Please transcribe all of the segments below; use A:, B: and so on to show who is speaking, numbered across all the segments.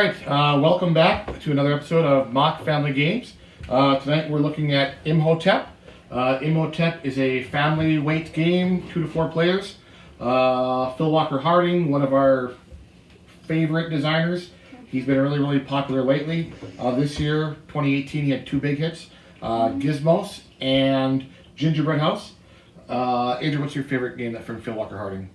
A: right, welcome back to another episode of Mock Family Games. Tonight we're looking at Imhotep. Imhotep is a family weight game, 2 to 4 players. Phil Walker Harding, one of our favorite designers. He's been really popular lately. This year, 2018, he had 2 big hits, Gizmos and Gingerbread House. Adrian, what's your favorite game from Phil Walker Harding?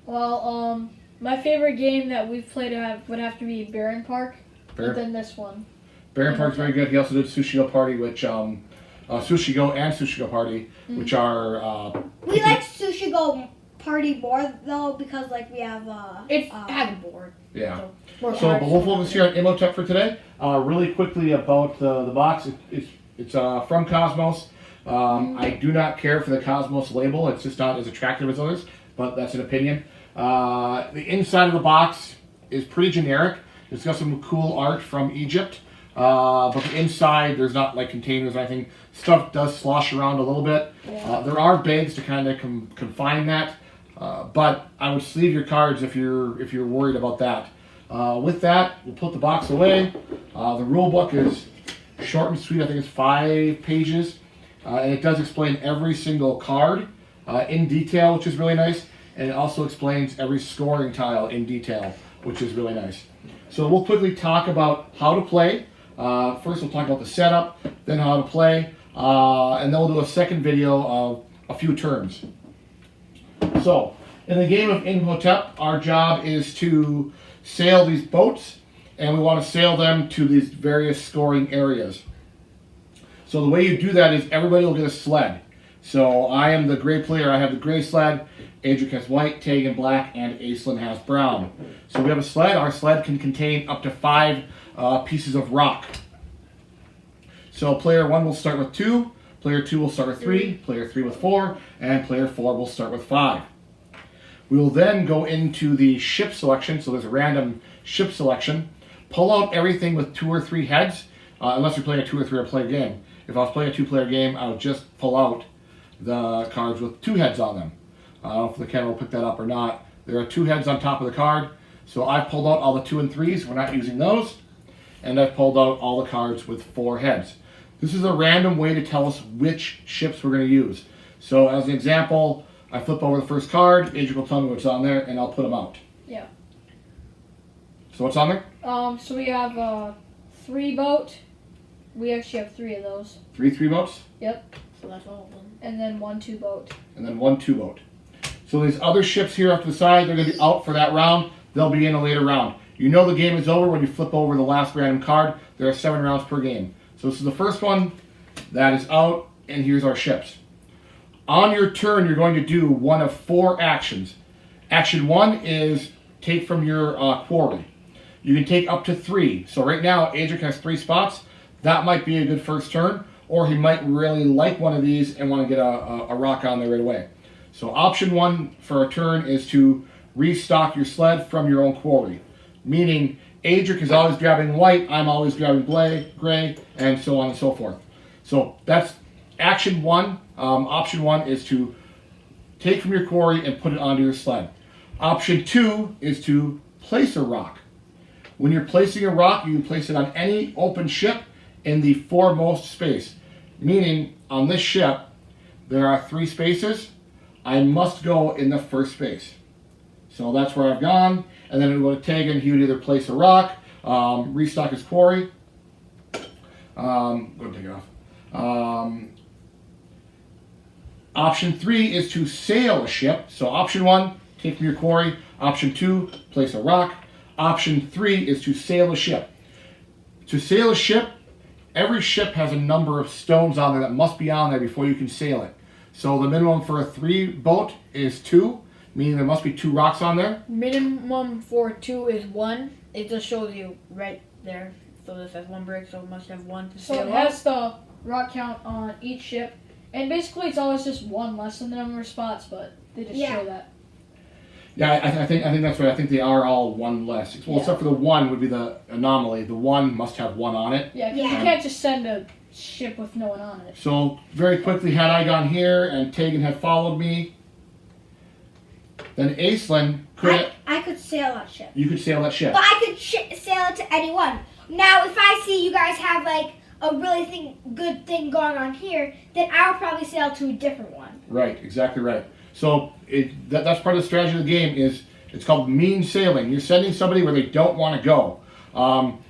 B: Well, my favorite game that we've played would have to be Baron Park, but then this one.
A: Baron Park's very good. He also did Sushi Go Party, which Sushi Go and Sushi Go Party, which are
C: we like Sushi Go Party more though because like we have
B: it's had a board.
A: Yeah.
B: So
A: but we'll focus here on Imhotep for today. Really quickly about the box. It's from Cosmos. I do not care for the Cosmos label. It's just not as attractive as others, but that's an opinion. The inside of the box is pretty generic. It's got some cool art from Egypt, but the inside, there's not like containers or anything. Stuff does slosh around a little bit.
B: Yeah.
A: There are bags to kind of confine that, but I would sleeve your cards if you're worried about that. With that, we'll put the box away. The rule book is short and sweet. I think it's 5 pages, and it does explain every single card in detail, which is really nice. And it also explains every scoring tile in detail, which is really nice. So we'll quickly talk about how to play. First we'll talk about the setup, then how to play, and then we'll do a second video of a few turns. So, in the game of Imhotep, our job is to sail these boats, and we want to sail them to these various scoring areas. So the way you do that is everybody will get a sled. So I am the gray player, I have the gray sled. Adric has white, Tegan black, and Aislinn has brown. So we have a sled. Our sled can contain up to 5 pieces of rock. So player 1 will start with 2, player 2 will start with 3, player 3 with 4, and player 4 will start with 5. We will then go into the ship selection, so there's a random ship selection. Pull out everything with 2 or 3 heads, unless you're playing a 2 or 3 player game. If I was playing a 2-player game, I would just pull out the cards with 2 heads on them. I don't know if the camera will pick that up or not. There are 2 heads on top of the card. So I've pulled out all the 2 and 3s. We're not using those. And I've pulled out all the cards with 4 heads. This is a random way to tell us which ships we're going to use. So as an example, I flip over the first card. Adrian will tell me what's on there, and I'll put them out.
B: Yeah.
A: So what's on there?
B: So we have a 3 boat. We actually have 3 of those.
A: 3 3-boats?
B: Yep.
C: so that's all of them.
B: And then 1 2-boat.
A: And then 1 2-boat. So these other ships here up to the side, they're going to be out for that round. They'll be in a later round. You know the game is over when you flip over the last random card. There are 7 rounds per game. So this is the first one. That is out, and here's our ships. On your turn, you're going to do one of 4 actions. Action 1 is take from your quarry. You can take up to 3. So right now, Adric has 3 spots. That might be a good first turn, or he might really like one of these and want to get a rock on there right away. So option 1 for a turn is to restock your sled from your own quarry. Meaning, Adric is always grabbing white, I'm always grabbing gray, and so on and so forth. So that's action 1. Option 1 is to take from your quarry and put it onto your sled. Option 2 is to place a rock. When you're placing a rock, you can place it on any open ship in the foremost space. Meaning, on this ship, there are 3 spaces. I must go in the first space. So that's where I've gone. And then it would go to Tegan. He would either place a rock, restock his quarry. Go ahead and take it off. Option 3 is to sail a ship. So option 1, take from your quarry. Option 2, place a rock. Option 3 is to sail a ship. To sail a ship, every ship has a number of stones on there that must be on there before you can sail it. So the minimum for a 3-boat is 2, meaning there must be 2 rocks on there.
C: Minimum for 2 is 1. It just shows you right there. So this has 1 brick, so it must have 1 to
B: So
C: sail
B: it has the rock count on each ship. And basically it's always just 1 less than the number of spots, but they just show that.
A: Yeah, I think that's right. I think they are all 1 less. Well, except for the 1 would be the anomaly. The 1 must have 1 on it.
B: Yeah, 'cause you can't just send a ship with no one on it.
A: So very quickly, had I gone here and Tegan had followed me, then Aislinn could.
D: I could sail that ship.
A: You could sail that ship.
D: But I could sail it to anyone. Now, if I see you guys have like a really good thing going on here, then I'll probably sail to a different one.
A: Right, exactly right. So that's part of the strategy of the game is it's called mean sailing. You're sending somebody where they don't want to go.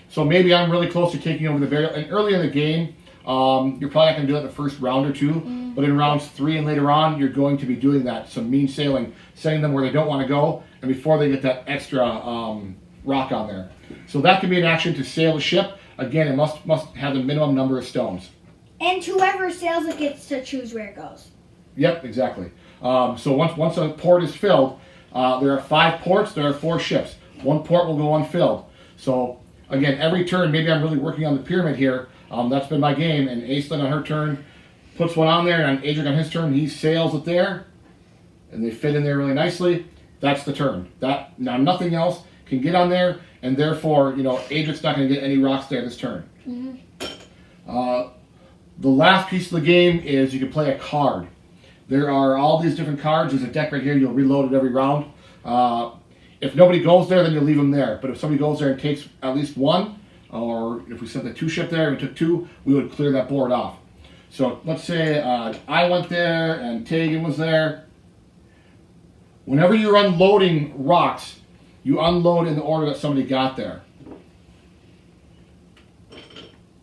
A: So maybe I'm really close to taking over the burial. And early in the game, you're probably not going to do it in the first round or two. But in rounds 3 and later on, you're going to be doing that. Some mean sailing, sending them where they don't want to go, and before they get that extra rock on there. So that can be an action to sail a ship. Again, it must have the minimum number of stones.
D: And whoever sails it gets to choose where it goes.
A: Yep, exactly. So once a port is filled, there are 5 ports, there are 4 ships. 1 port will go unfilled. So again, every turn, maybe I'm really working on the pyramid here. That's been my game, and Aislinn on her turn puts one on there, and Adric on his turn, he sails it there, and they fit in there really nicely. That's the turn. Now nothing else can get on there, and therefore, Adric's not going to get any rocks there this turn. The last piece of the game is you can play a card. There are all these different cards. There's a deck right here. You'll reload it every round. If nobody goes there, then you'll leave them there. But if somebody goes there and takes at least one, or if we sent the 2 ship there and we took 2, we would clear that board off. So let's say I went there and Tegan was there. Whenever you're unloading rocks, you unload in the order that somebody got there.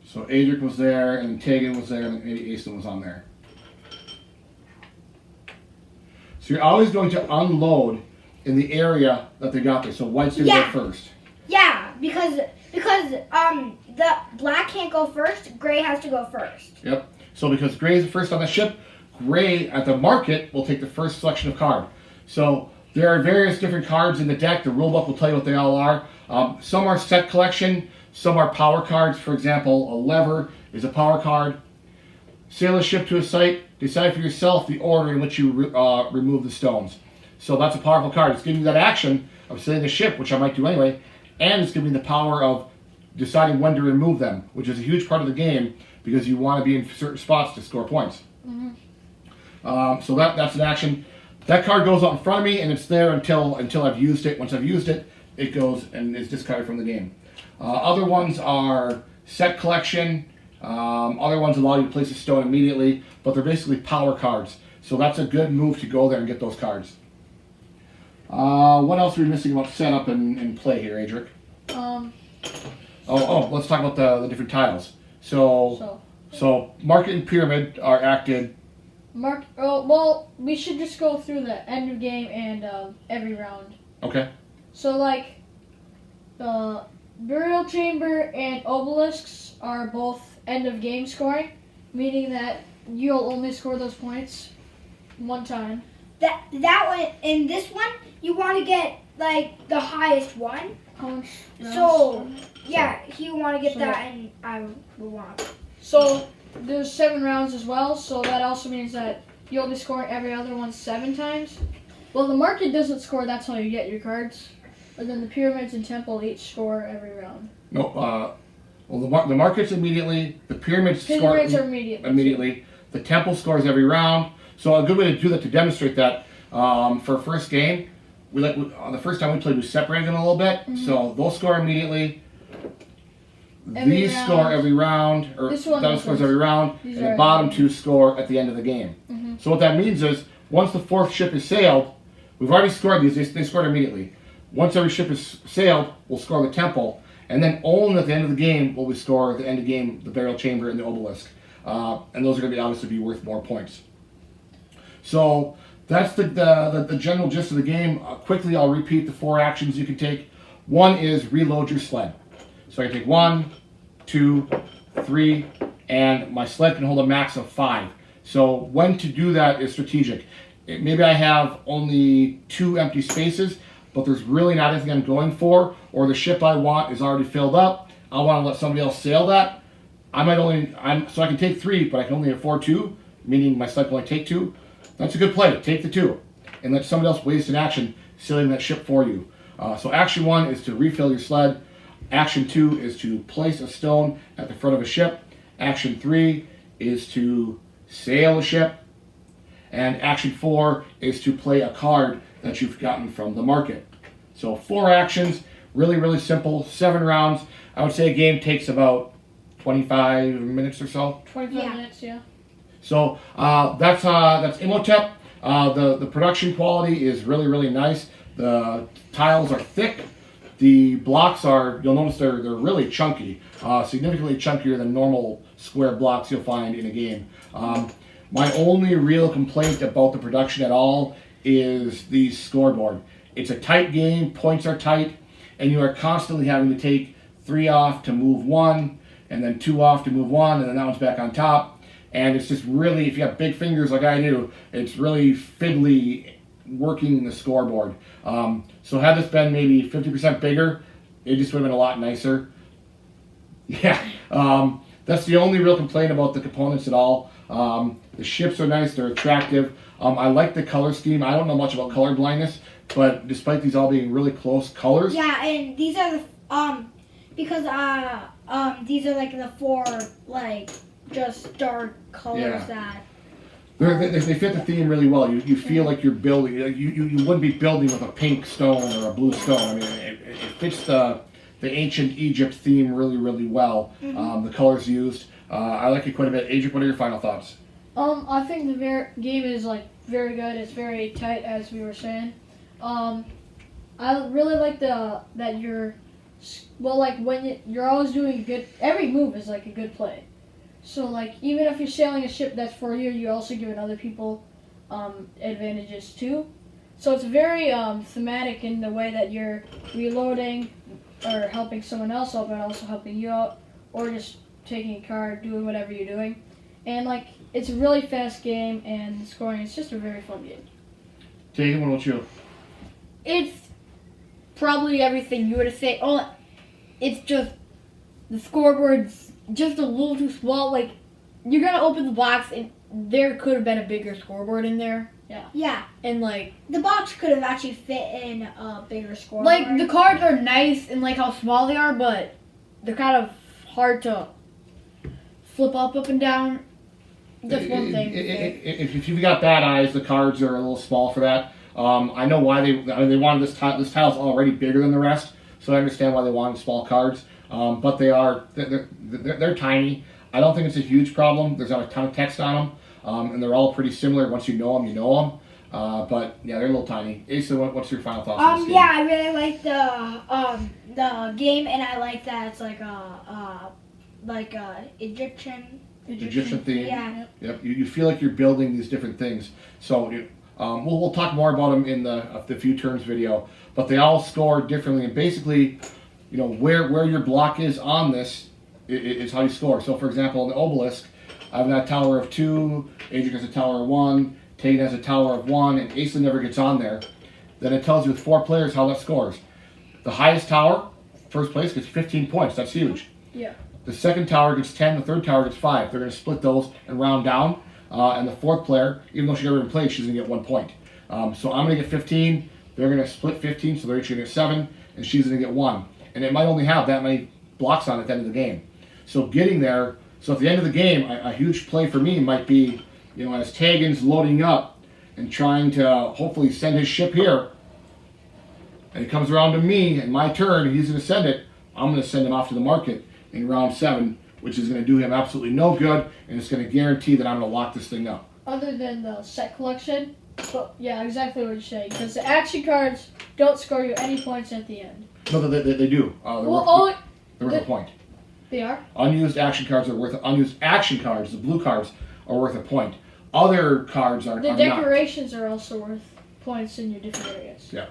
A: So Adric was there, and Tegan was there, and maybe Aislinn was on there. So you're always going to unload in the area that they got there. So white's going to go first.
D: Yeah, because the black can't go first, gray has to go first.
A: Yep. So because gray is the first on the ship, gray at the market will take the first selection of card. So there are various different cards in the deck. The rulebook will tell you what they all are. Some are set collection, some are power cards. For example, a lever is a power card. Sail a ship to a site. Decide for yourself the order in which you remove the stones. So that's a powerful card. It's giving you that action of sailing a ship, which I might do anyway, and it's giving me the power of deciding when to remove them, which is a huge part of the game because you want to be in certain spots to score points. So that's an action. That card goes out in front of me, and it's there until I've used it. Once I've used it, it goes and is discarded from the game. Other ones are set collection. Other ones allow you to place a stone immediately, but they're basically power cards. So that's a good move to go there and get those cards. What else are we missing about setup and play here, Adric? Let's talk about the different tiles. So market and pyramid are acted.
B: Well, we should just go through the end of game and every round.
A: Okay.
B: So like, the burial chamber and obelisks are both end of game scoring, meaning that you'll only score those points one time.
D: That one, in this one, you want to get like the highest one. So yeah, you want to get that, and I will want.
B: So there's 7 rounds as well. So that also means that you'll be scoring every other one 7 times. Well, the market doesn't score. That's how you get your cards. And then the pyramids and temple each score every round.
A: No. Well, the markets immediately. The pyramids score
B: are
A: immediately. The temple scores every round. So a good way to do that, to demonstrate that, for a first game, the first time we played, we separated them a little bit. So those score immediately. These score every round, or that scores every round, and the bottom 2 score at the end of the game. So what that means is, once the 4th ship is sailed, we've already scored these, they scored immediately. Once every ship is sailed, we'll score the temple, and then only at the end of the game will we score at the end of the game the burial chamber and the obelisk. And those are going to obviously be worth more points. So that's the general gist of the game. Quickly, I'll repeat the 4 actions you can take. One is reload your sled. So I can take 1, 2, 3, and my sled can hold a max of 5. So when to do that is strategic. Maybe I have only 2 empty spaces, but there's really not anything I'm going for, or the ship I want is already filled up. I want to let somebody else sail that. So I can take 3, but I can only afford 2, meaning my sled can only take 2. That's a good play. Take the 2 and let somebody else waste an action sailing that ship for you. So action 1 is to refill your sled. Action 2 is to place a stone at the front of a ship. Action 3 is to sail a ship. And action 4 is to play a card that you've gotten from the market. So 4 actions, really, really simple, 7 rounds. I would say a game takes about 25 minutes or so.
B: 25 minutes, yeah.
A: So that's Imhotep. The production quality is really, really nice. The tiles are thick. The blocks are, you'll notice they're really chunky, significantly chunkier than normal square blocks you'll find in a game. My only real complaint about the production at all is the scoreboard. It's a tight game, points are tight, and you are constantly having to take 3 off to move 1, and then 2 off to move 1, and then that one's back on top. And it's just really, if you have big fingers like I do, it's really fiddly working the scoreboard. So had this been maybe 50% bigger, it just would have been a lot nicer. Yeah, that's the only real complaint about the components at all. The ships are nice, they're attractive. I like the color scheme. I don't know much about color blindness, but despite these all being really close colors.
D: Yeah, and these are the, because, these are like the 4, like, just dark colors that...
A: They fit the theme really well. You feel like you're building. You wouldn't be building with a pink stone or a blue stone. I mean, it fits the ancient Egypt theme really, really well. The colors used. I like it quite a bit. Adrian, what are your final thoughts?
B: I think the game is like very good. It's very tight, as we were saying. I really like that you're like when you're always doing good. Every move is like a good play. So, like, even if you're sailing a ship that's for you, you're also giving other people advantages, too. So it's very thematic in the way that you're reloading or helping someone else out, but also helping you out, or just taking a card, doing whatever you're doing. And, like, it's a really fast game, and the scoring is just a very fun game.
A: Tegan, what about you?
C: It's probably everything you would have said. Oh, it's just the scoreboard's just a little too small. Like, you're gonna open the box and there could have been a bigger scoreboard in there.
D: Yeah.
C: And like
D: The box could have actually fit in a bigger scoreboard.
C: like the cards are nice and like how small they are, but they're kind of hard to flip up and down. Just one thing.
A: If you've got bad eyes, the cards are a little small for that. I know why they wanted this tile. This tile's already bigger than the rest, so I understand why they wanted small cards. But they're tiny. I don't think it's a huge problem. There's not a ton of text on them, and they're all pretty similar. Once you know them, you know them. But yeah, they're a little tiny. Asa, what's your final thoughts on this game?
D: Yeah, I really like the game, and I like that it's like a
A: Egyptian theme.
D: Yeah.
A: Yep. You feel like you're building these different things. So we'll talk more about them in the few turns video. But they all score differently, and basically, you know, where your block is on this is how you score. So, for example, in the obelisk, I've got a tower of 2, Adrian has a tower of 1, Tegan has a tower of 1, and Asa never gets on there. Then it tells you with 4 players how that scores. The highest tower, first place, gets 15 points. That's huge.
B: Yeah.
A: The second tower gets 10, the third tower gets 5. They're going to split those and round down. And the fourth player, even though she never even played, she's going to get 1 point. So I'm going to get 15. They're going to split 15, so they're each going to get 7, and she's going to get 1. And it might only have that many blocks on it at the end of the game. So getting there, so at the end of the game, a huge play for me might be, you know, as Tegan's loading up and trying to hopefully send his ship here, and it comes around to me and my turn, and he's going to send it, I'm going to send him off to the market in round 7, which is going to do him absolutely no good, and it's going to guarantee that I'm going to lock this thing up.
B: Other than the set collection, but yeah, exactly what you're saying. Because the action cards don't score you any points at the end.
A: No, they do. They're worth a point.
B: They are?
A: Unused action cards, the blue cards, are worth a point. Other cards are not.
B: The decorations are also worth points in your different areas.
A: Yeah.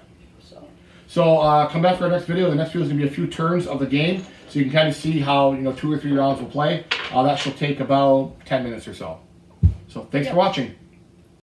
B: So
A: come back for our next video. The next video is going to be a few turns of the game, so you can kind of see how 2 or 3 rounds will play. That shall take about 10 minutes or so. So thanks for watching.